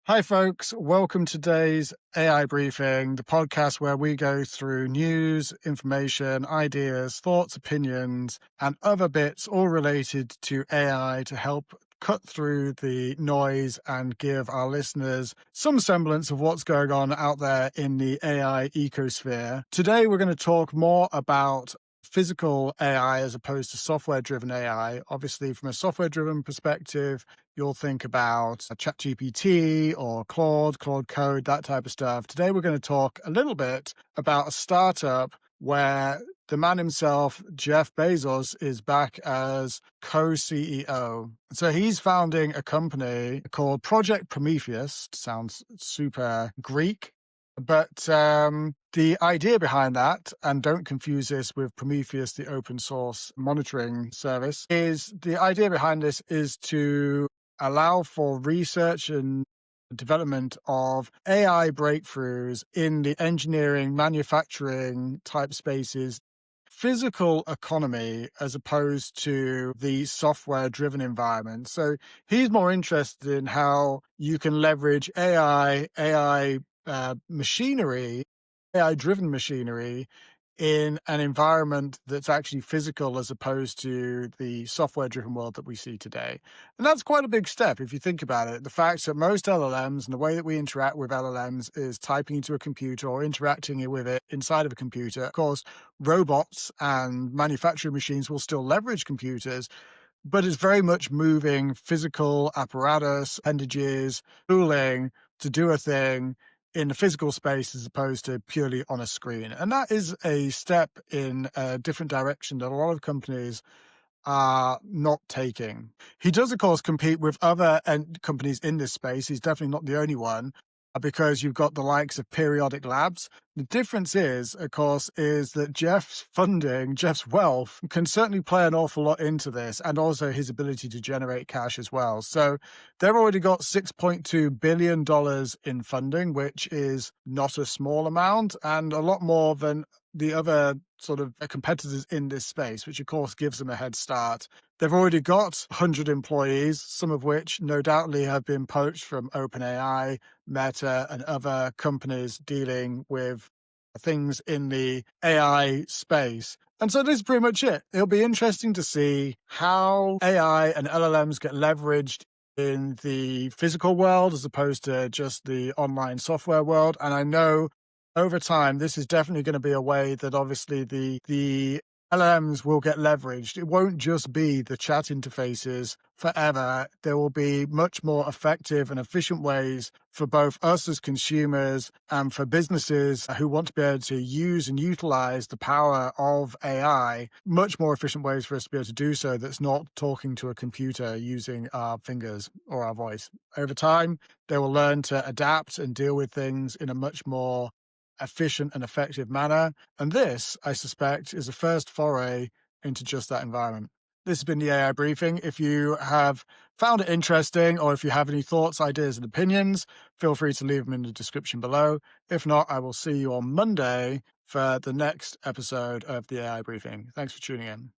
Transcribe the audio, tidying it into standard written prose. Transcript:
Hi, folks. Welcome to today's AI briefing, the podcast where we go through news, information, ideas, thoughts, opinions, and other bits all related to AI to help cut through the noise and give our listeners some semblance of what's going on out there in the AI ecosphere. Today, we're going to talk more about physical AI as opposed to software-driven AI. Obviously, from a software-driven perspective, you'll think about ChatGPT or Claude Code, that type of stuff. Today, we're going to talk a little bit about a startup where the man himself, Jeff Bezos, is back as co-CEO. So he's founding a company called Project Prometheus. Sounds super Greek. But the idea behind that, and don't confuse this with Prometheus, the open source monitoring service, is the idea behind this is to allow for research and development of AI breakthroughs in the engineering, manufacturing type spaces, physical economy, as opposed to the software driven environment. So he's more interested in how you can leverage AI machinery, AI driven machinery in an environment that's actually physical as opposed to the software driven world that we see today. And that's quite a big step if you think about it. The fact that most LLMs and the way that we interact with LLMs is typing into a computer or interacting with it inside of a computer. Of course, robots and manufacturing machines will still leverage computers, but it's very much moving physical apparatus, appendages, tooling to do a thing in the physical space as opposed to purely on a screen. And that is a step in a different direction that a lot of companies are not taking. He does, of course, compete with other companies in this space. He's definitely not the only one because you've got the likes of Periodic Labs. The difference is, of course, is that Jeff's funding, Jeff's wealth can certainly play an awful lot into this, and also his ability to generate cash as well. So they've already got $6.2 billion in funding, which is not a small amount and a lot more than the other sort of competitors in this space, which of course gives them a head start. They've already got 100 employees, some of which no doubtly have been poached from OpenAI, Meta, and other companies dealing with things in the AI space. And so this is pretty much it. It'll be interesting to see how AI and LLMs get leveraged in the physical world as opposed to just the online software world. And I know over time, this is definitely going to be a way that obviously the LLMs will get leveraged. It won't just be the chat interfaces forever. There will be much more effective and efficient ways for both us as consumers and for businesses who want to be able to use and utilize the power of AI, much more efficient ways for us to be able to do so that's not talking to a computer using our fingers or our voice. Over time, they will learn to adapt and deal with things in a much more efficient and effective manner. And this, I suspect, is the first foray into just that environment. This has been the AI Briefing. If you have found it interesting, or if you have any thoughts, ideas, and opinions, feel free to leave them in the description below. If not, I will see you on Monday for the next episode of the AI Briefing. Thanks for tuning in.